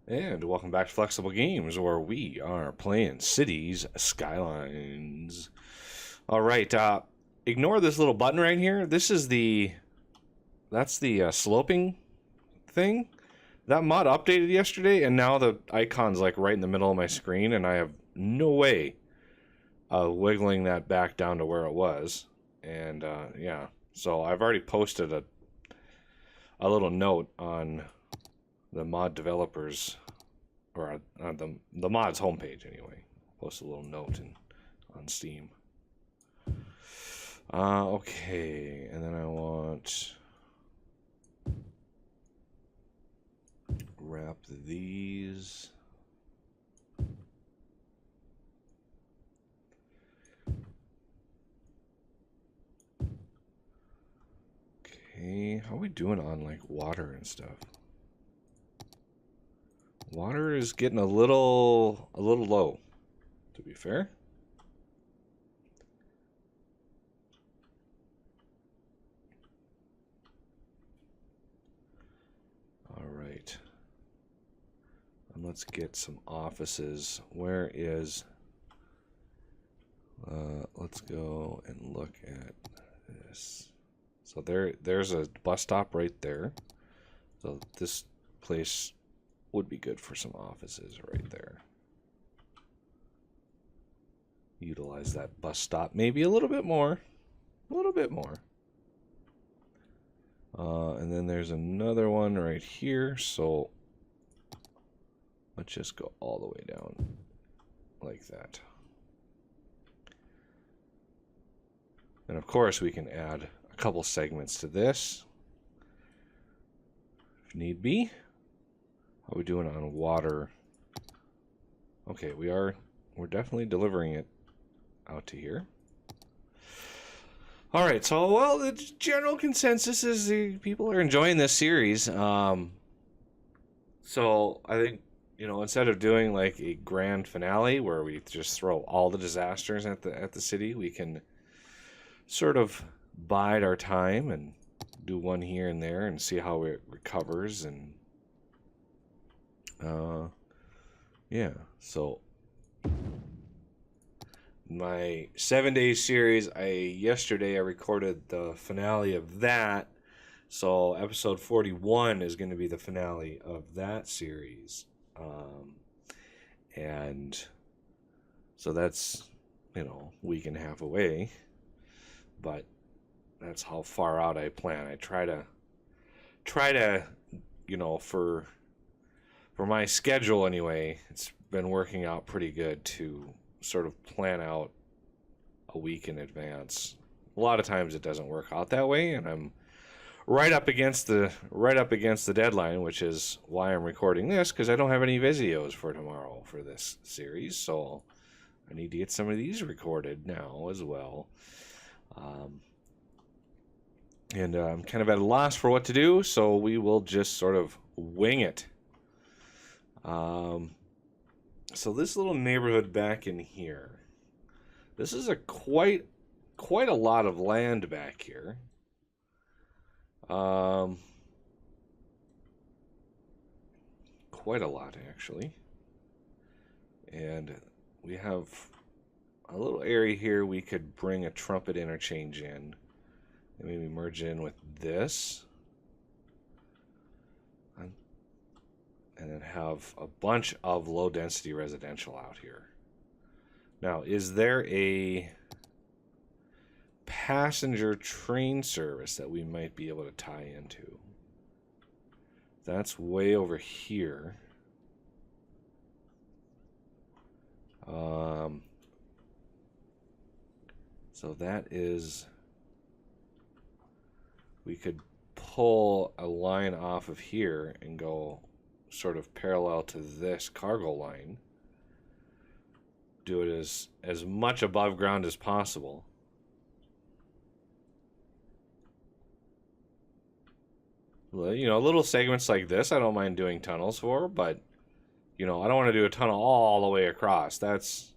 And welcome back to Flexible Games, where we are playing Cities Skylines. All right, ignore this little button right here. This is that's the sloping thing. That mod updated yesterday, and now the icon's like right in the middle of my screen, and I have no way of wiggling that back down to where it was. And yeah, so I've already posted a little note on the mod developers, or the mod's homepage anyway. Post a little note on Steam. Okay, and then I want wrap these. Okay, how are we doing on like water and stuff? Water is getting a little low, to be fair. All right. And let's get some offices. Where is... let's go and look at this. So there's a bus stop right there. So this place would be good for some offices right there. Utilize that bus stop maybe a little bit more. A little bit more. And then there's another one right here. So let's just go all the way down like that. And of course we can add a couple segments to this if need be. How are we doing on water? Okay, we're definitely delivering it out to here. All right, so well, the general consensus is people are enjoying this series. So I think, you know, instead of doing like a grand finale where we just throw all the disasters at the city, we can sort of bide our time and do one here and there and see how it recovers. And yeah, so my 7-day series, yesterday I recorded the finale of that, so episode 41 is going to be the finale of that series. And so that's, you know, a week and a half away, but that's how far out I plan. I try to, you know, for my schedule anyway, it's been working out pretty good to sort of plan out a week in advance. A lot of times it doesn't work out that way, and I'm right up against the deadline, which is why I'm recording this, because I don't have any videos for tomorrow for this series, so I need to get some of these recorded now as well. And I'm kind of at a loss for what to do, so we will just sort of wing it. So this little neighborhood back in here, this is a quite a lot of land back here. Quite a lot, actually. And we have a little area here we could bring a trumpet interchange in and maybe merge in with this. And then have a bunch of low-density residential out here. Now, is there a passenger train service that we might be able to tie into? That's way over here. So that is... we could pull a line off of here and go sort of parallel to this cargo line. Do it as much above ground as possible. You know, little segments like this I don't mind doing tunnels for, but you know, I don't want to do a tunnel all the way across. That's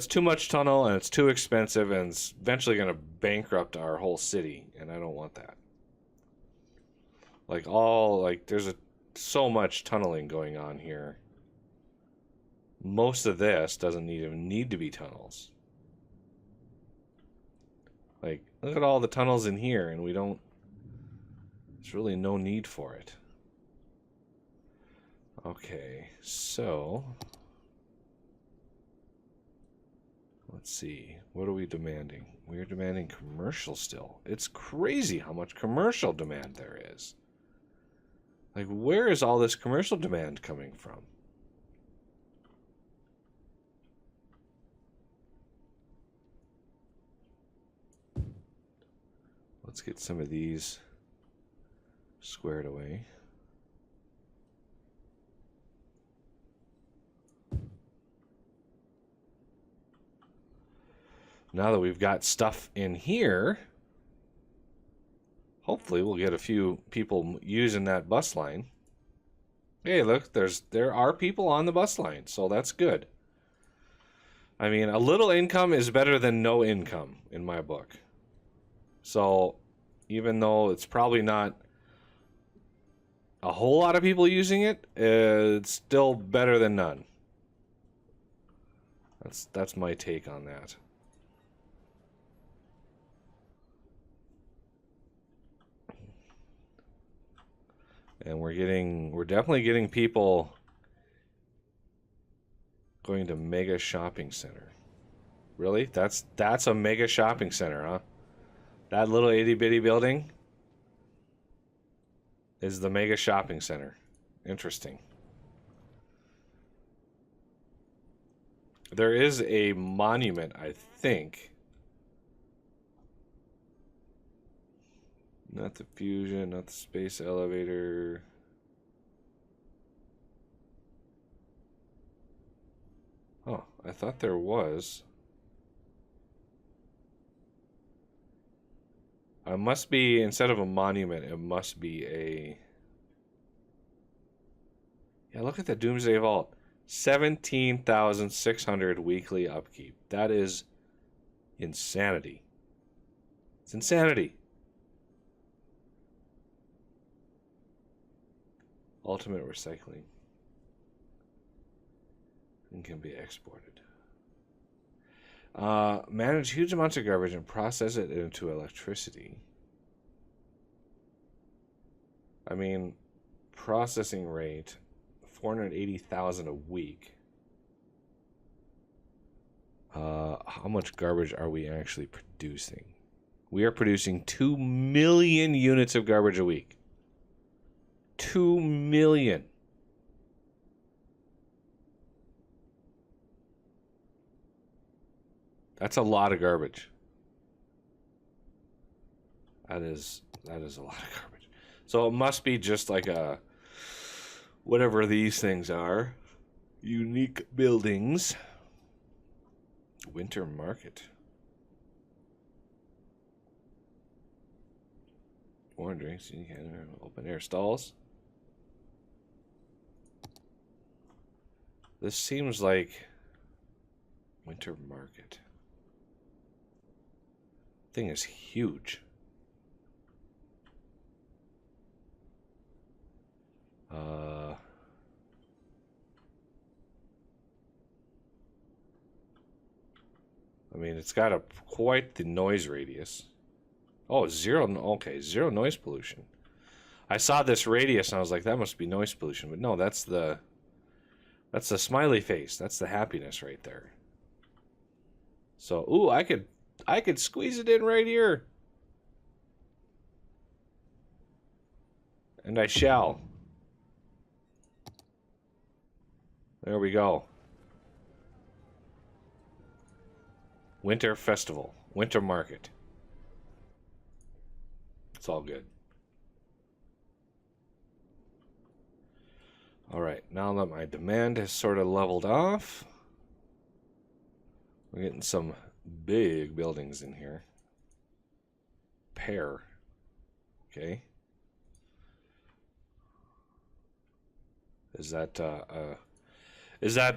too much tunnel, and it's too expensive, and it's eventually going to bankrupt our whole city, and I don't want that. Like there's so much tunneling going on here. Most of this doesn't even need to be tunnels. Like, look at all the tunnels in here, and we don't... There's really no need for it. Okay, so... Let's see. What are we demanding? We're demanding commercial still. It's crazy how much commercial demand there is. Like, where is all this commercial demand coming from? Let's get some of these squared away. Now that we've got stuff in here, hopefully we'll get a few people using that bus line. Hey, look, there are people on the bus line, so that's good. I mean, a little income is better than no income in my book. So, even though it's probably not a whole lot of people using it, it's still better than none. That's my take on that. And we're definitely getting people going to mega shopping center. Really? That's a mega shopping center, huh? That little itty-bitty building is the mega shopping center. Interesting. There is a monument, I think. Not the fusion, not the space elevator. Oh, I thought there was. It must be, instead of a monument, it must be a... Yeah, look at the Doomsday Vault. 17,600 weekly upkeep. That is insanity. It's insanity. Ultimate recycling. And can be exported. Manage huge amounts of garbage and process it into electricity. I mean, processing rate, 480,000 a week. How much garbage are we actually producing? We are producing 2 million units of garbage a week. 2 million. That's a lot of garbage. That is a lot of garbage. So it must be just like a whatever these things are. Unique buildings. Winter market. Warm drinks, open air stalls. This seems like winter market. Thing is huge. I mean, it's got quite the noise radius. Oh, zero. Okay, zero noise pollution. I saw this radius and I was like, that must be noise pollution. But no, that's the smiley face. That's the happiness right there. So, ooh, I could squeeze it in right here. And I shall. There we go. Winter festival. Winter market. It's all good. Alright, now that my demand has sort of leveled off, we're getting some big buildings in here. Pair. Okay. Is that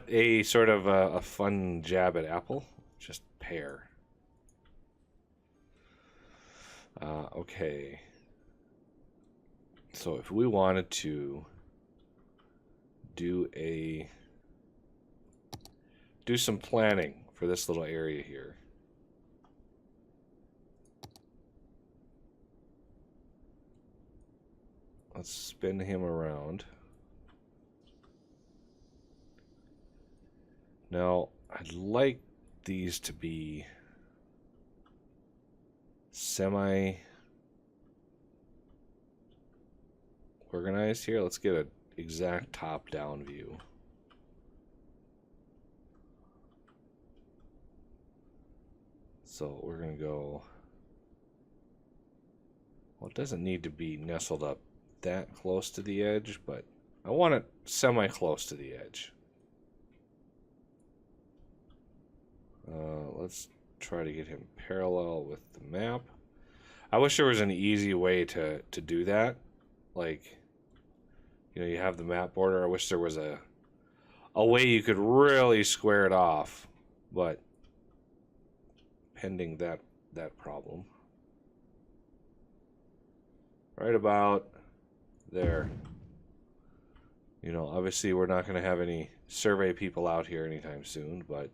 a sort of a fun jab at Apple? Just pair. Okay. So if we wanted to do some planning for this little area here. Let's spin him around. Now, I'd like these to be semi-organized here. Let's get an exact top-down view. So we're going to go... Well, it doesn't need to be nestled up that close to the edge, but I want it semi-close to the edge. Let's try to get him parallel with the map. I wish there was an easy way to do that. Like, you know, you have the map border. I wish there was a way you could really square it off, but pending that problem. Right about there. You know, obviously we're not going to have any survey people out here anytime soon, but...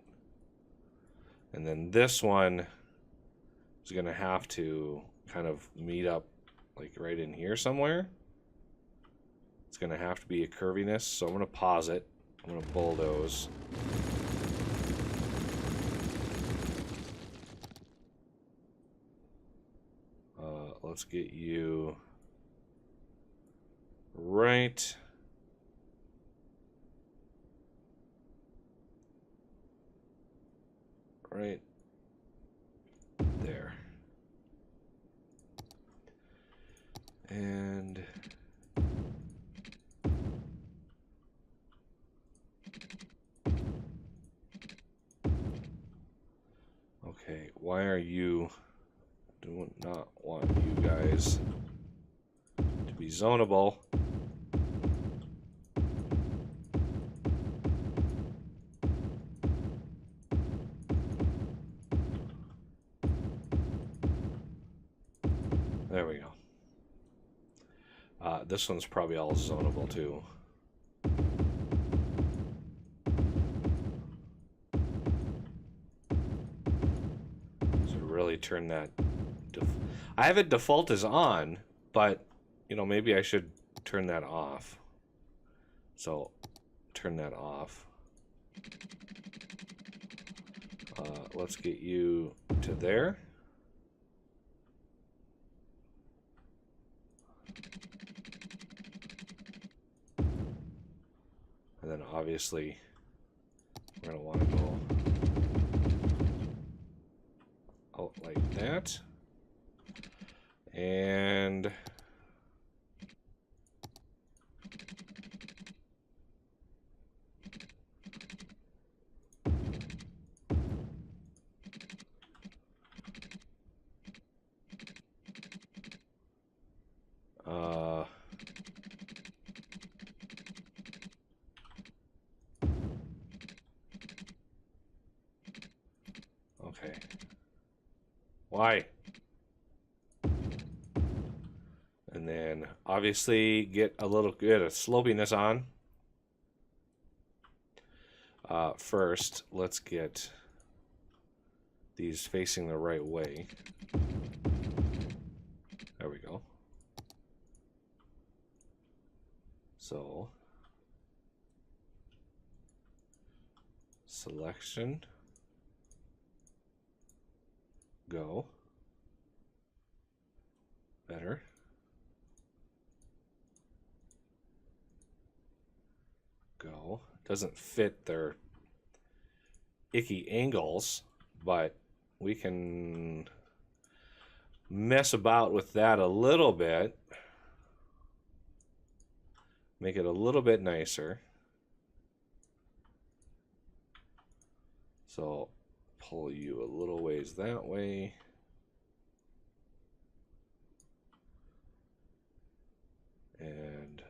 And then this one is going to have to kind of meet up like right in here somewhere. It's going to have to be a curviness, so I'm going to pause it. I'm going to bulldoze. Let's get you right there. And okay, why are you... do not want you guys to be zonable. There we go. This one's probably all zonable too. So really turn that... I have it default as on, but, you know, maybe I should turn that off. So, turn that off. Let's get you to there. And then obviously, we're going to want to go out like that. And okay. Why? And then obviously get a little bit of slopiness on. First, let's get these facing the right way. There we go. So, selection, go, better. Go. Doesn't fit their icky angles, but we can mess about with that a little bit. Make it a little bit nicer. So pull you a little ways that way. And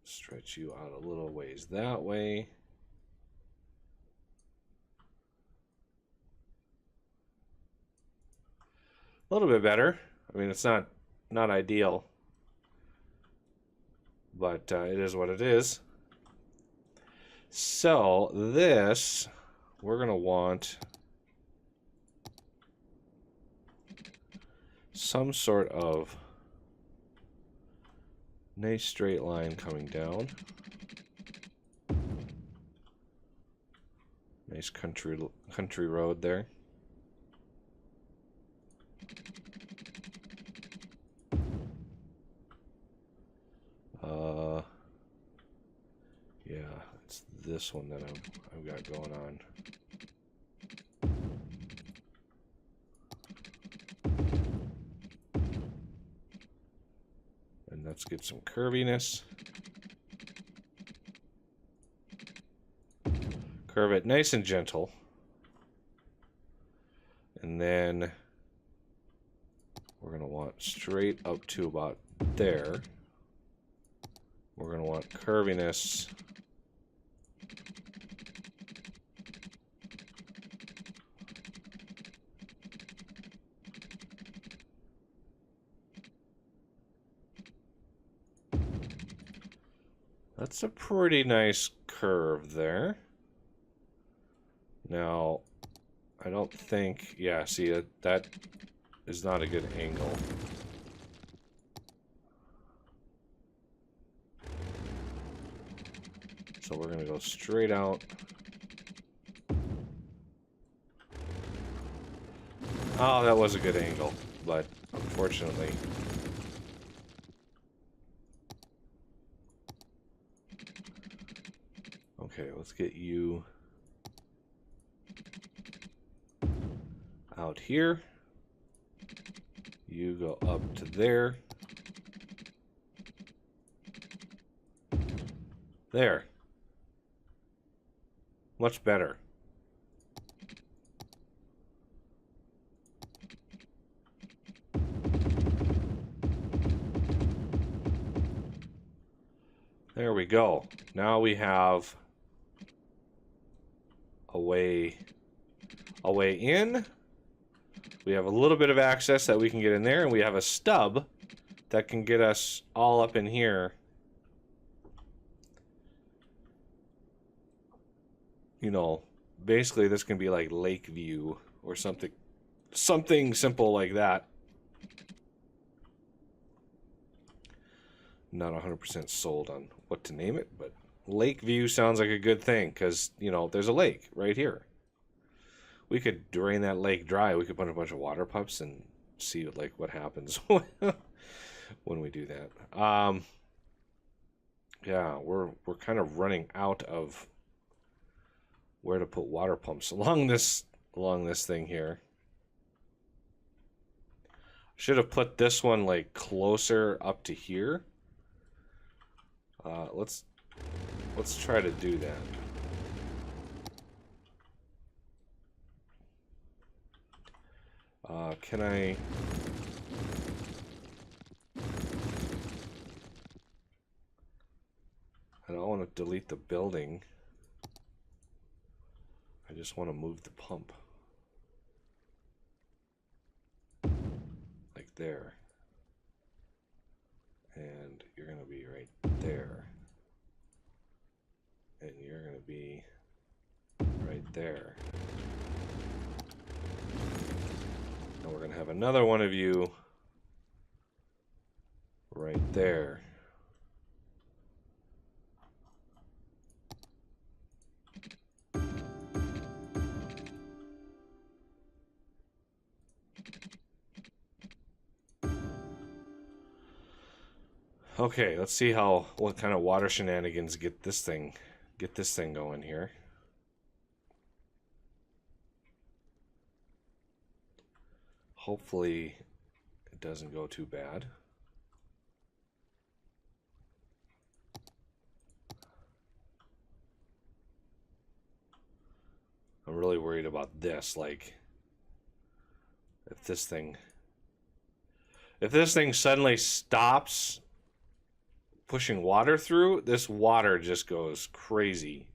stretch you out a little ways that way. A little bit better. I mean, it's not ideal, but it is what it is. So this, we're going to want some sort of nice straight line coming down. Nice country road there. Yeah, it's this one that I've got going on. And let's get some curviness. Curve it nice and gentle. And then we're going to want straight up to about there. We're going to want curviness that's a pretty nice curve there. Now, I don't think, yeah, see, that is not a good angle. So we're going to go straight out. Oh, that was a good angle, but unfortunately. Okay, let's get you out here. You go up to there. There. Much better. There we go. Now we have a way in. We have a little bit of access that we can get in there, and we have a stub that can get us all up in here. You know, basically this can be like lake view or something simple like that. Not 100% sold on what to name it, but lake view sounds like a good thing because, you know, there's a lake right here. We could drain that lake dry. We could put a bunch of water pups and see what happens when we do that. Yeah, we're kind of running out of where to put water pumps along this thing here. Should have put this one like closer up to here. Let's try to do that. Can I don't want to delete the building. I just want to move the pump. Like there. And you're going to be right there. And you're going to be right there. And we're going to have another one of you right there. Okay, let's see what kind of water shenanigans get this thing going here. Hopefully it doesn't go too bad. I'm really worried about this, like if this thing suddenly stops pushing water through, this water just goes crazy.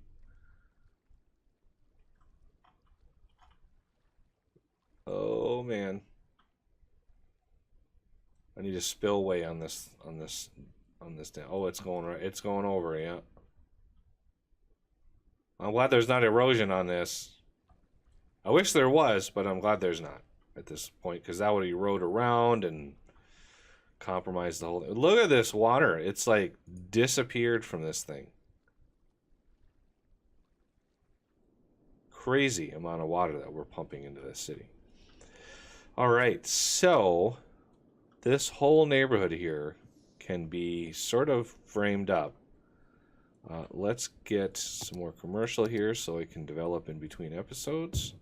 Oh man. I need a spillway on this down. Oh, it's going right. It's going over, yeah. I'm glad there's not erosion on this. I wish there was, but I'm glad there's not at this point, because that would erode around and compromise the whole thing. Look at this water. It's like disappeared from this thing. Crazy amount of water that we're pumping into this city. All right, so this whole neighborhood here can be sort of framed up. Let's get some more commercial here so I can develop in between episodes.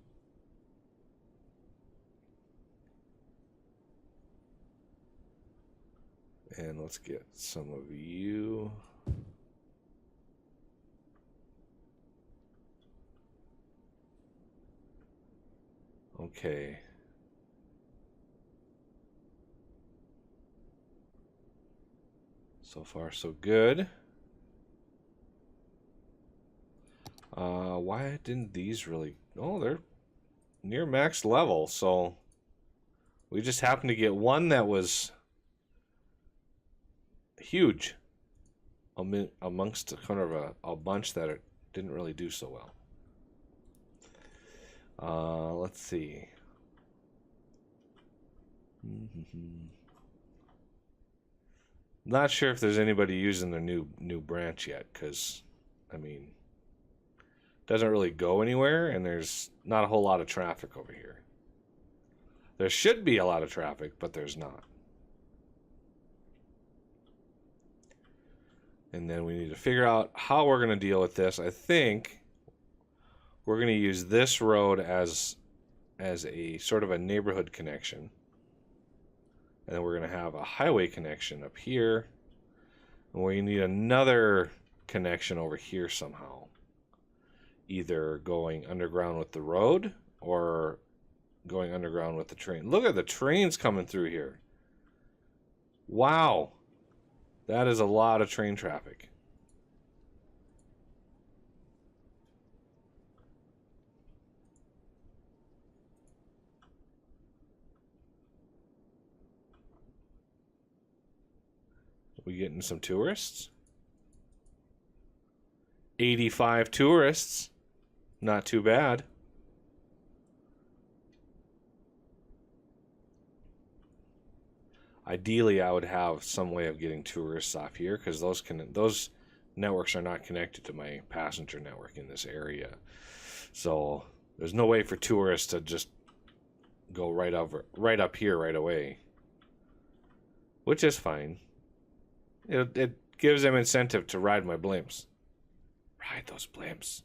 And let's get some of you. Okay. So far, so good. Why didn't these really... Oh, they're near max level, so we just happened to get one that was huge amongst kind of a bunch that didn't really do so well. Let's see. Not sure if there's anybody using their new branch yet, because, I mean, it doesn't really go anywhere, and there's not a whole lot of traffic over here. There should be a lot of traffic, but there's not. And then we need to figure out how we're going to deal with this. I think we're going to use this road as a sort of a neighborhood connection. And then we're going to have a highway connection up here. And we need another connection over here somehow. Either going underground with the road or going underground with the train. Look at the trains coming through here. Wow. That is a lot of train traffic. We getting some tourists? 85 tourists. Not too bad. Ideally, I would have some way of getting tourists off here, because those networks are not connected to my passenger network in this area. So there's no way for tourists to just go right up here right away, which is fine. It gives them incentive to ride my blimps. Ride those blimps.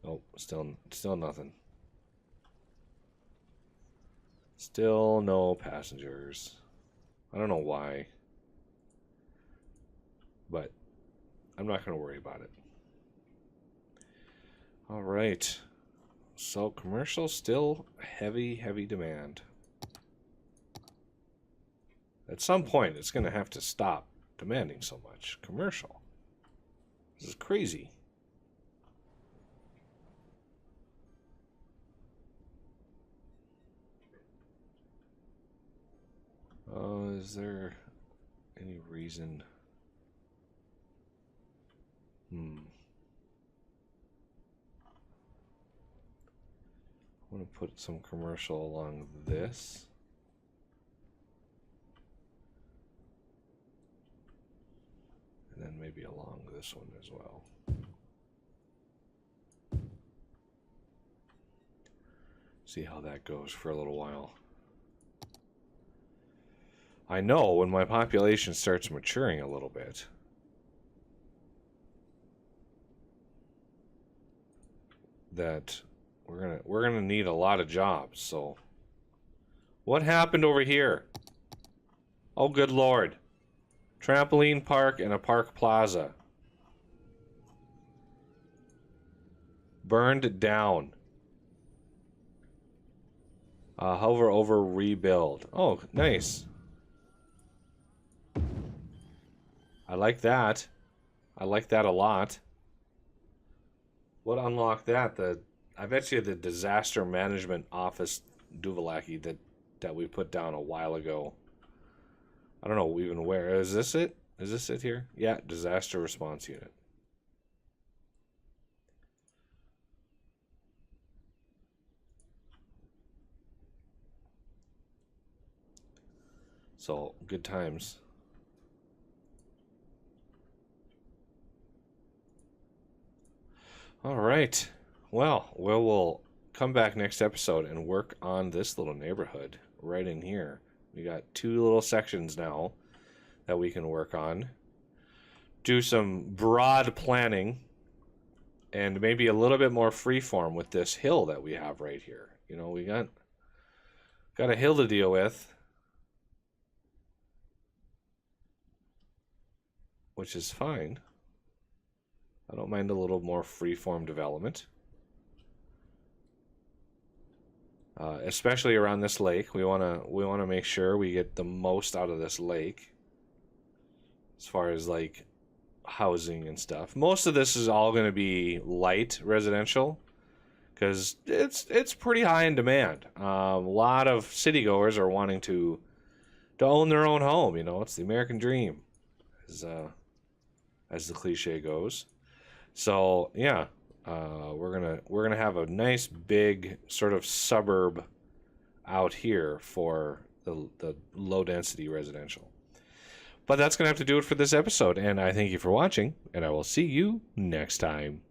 Oh, still nothing. Still no passengers. I don't know why, but I'm not going to worry about it. All right. So commercial still heavy demand. At some point, it's going to have to stop demanding so much. Commercial. This is crazy. Is there any reason? I want to put some commercial along this. And then maybe along this one as well. See how that goes for a little while. I know when my population starts maturing a little bit, that we're gonna need a lot of jobs. So what happened over here? Oh, good Lord. Trampoline park and a park plaza. Burned down. Hover over rebuild. Oh, nice. I like that. I like that a lot. What unlocked that? I bet you the disaster management office Duvalaki that we put down a while ago. I don't know even where. Is this it? Is this it here? Yeah, disaster response unit. So, good times. All right. Well, we'll come back next episode and work on this little neighborhood right in here. We got 2 little sections now that we can work on. Do some broad planning and maybe a little bit more freeform with this hill that we have right here. You know, we got a hill to deal with, which is fine. I don't mind a little more freeform development. Especially around this lake. We wanna make sure we get the most out of this lake as far as like housing and stuff. Most of this is all going to be light residential because it's pretty high in demand. A lot of city goers are wanting to own their own home. You know, it's the American dream, as the cliche goes. So yeah, we're gonna have a nice big sort of suburb out here for the low density residential. But that's gonna have to do it for this episode, and I thank you for watching, and I will see you next time.